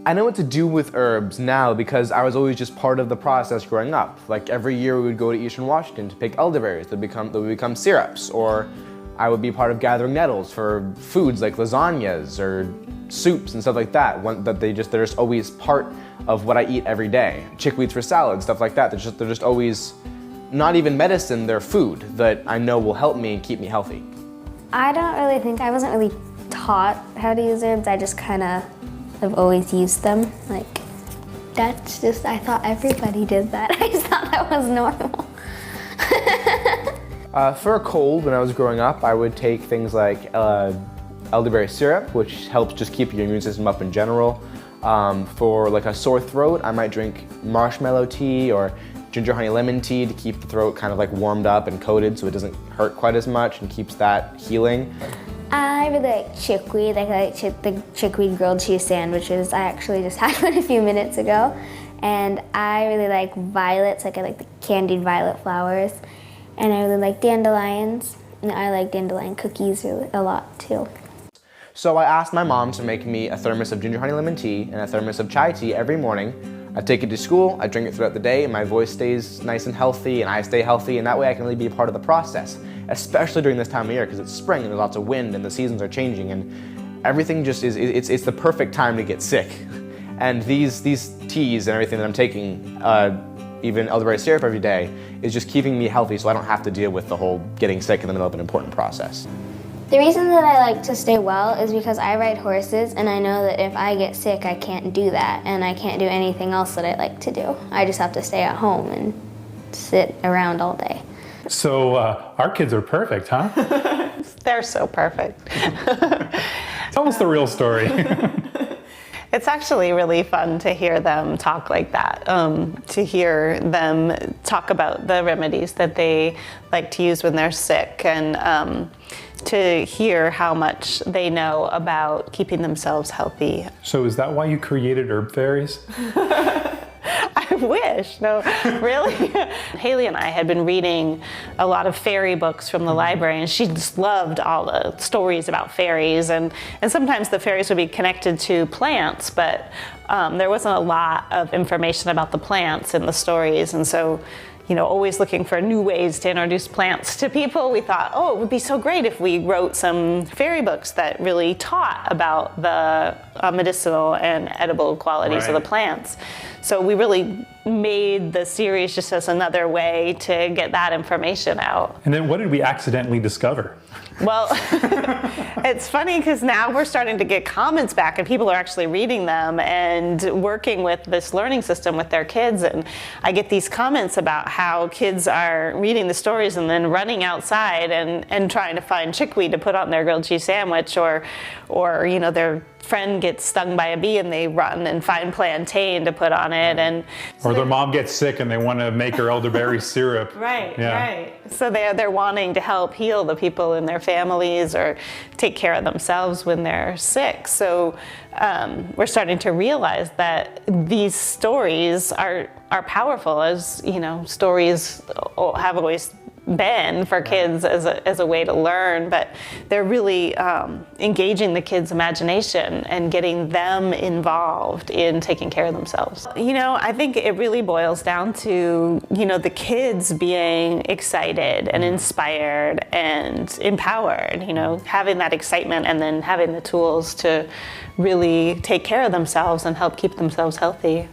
I know what to do with herbs now because I was always just part of the process growing up. Like every year we would go to Eastern Washington to pick elderberries that would become syrups, or I would be part of gathering nettles for foods like lasagnas or soups and stuff like that. They're just always part of what I eat every day. Chickweeds for salad, stuff like that. They're just always not even medicine, they're food that I know will help me keep me healthy. I wasn't really taught how to use herbs. I just kind of have always used them. Like, I thought everybody did that. I just thought that was normal. For a cold, when I was growing up, I would take things like elderberry syrup, which helps just keep your immune system up in general. For like a sore throat, I might drink marshmallow tea or ginger honey lemon tea to keep the throat kind of like warmed up and coated so it doesn't hurt quite as much and keeps that healing. I really like chickweed. I like the chickweed grilled cheese sandwiches. I actually just had one a few minutes ago. And I really like violets, like I like the candied violet flowers. And I really like dandelions. And I like dandelion cookies a lot too. So I asked my mom to make me a thermos of ginger honey lemon tea and a thermos of chai tea every morning. I take it to school, I drink it throughout the day, and my voice stays nice and healthy, and I stay healthy, and that way I can really be a part of the process, especially during this time of year, because it's spring and there's lots of wind and the seasons are changing, and everything just it's the perfect time to get sick. And these teas and everything that I'm taking, even elderberry syrup every day, is just keeping me healthy so I don't have to deal with the whole getting sick in the middle of an important process. The reason that I like to stay well is because I ride horses, and I know that if I get sick, I can't do that, and I can't do anything else that I like to do. I just have to stay at home and sit around all day. So our kids are perfect, huh? They're so perfect. Tell us the real story. It's actually really fun to hear them talk like that, to hear them talk about the remedies that they like to use when they're sick, and to hear how much they know about keeping themselves healthy. So is that why you created Herb Fairies? I wish. No, really. Haley and I had been reading a lot of fairy books from the library, and she just loved all the stories about fairies, and sometimes the fairies would be connected to plants, but there wasn't a lot of information about the plants in the stories, and so always looking for new ways to introduce plants to people, we thought, oh, it would be so great if we wrote some fairy books that really taught about the medicinal and edible qualities of the plants. So we really made the series just as another way to get that information out. And then what did we accidentally discover? Well, it's funny because now we're starting to get comments back and people are actually reading them and working with this learning system with their kids. And I get these comments about how kids are reading the stories and then running outside and trying to find chickweed to put on their grilled cheese sandwich, or their friend gets stung by a bee and they run and find plantain to put on it, or their mom gets sick and they want to make her elderberry syrup. Right. So they're wanting to help heal the people in their families or take care of themselves when they're sick. So we're starting to realize that these stories are powerful, as stories have always been for kids as a way to learn, but they're really engaging the kids' imagination and getting them involved in taking care of themselves. I think it really boils down to the kids being excited and inspired and empowered, having that excitement and then having the tools to really take care of themselves and help keep themselves healthy.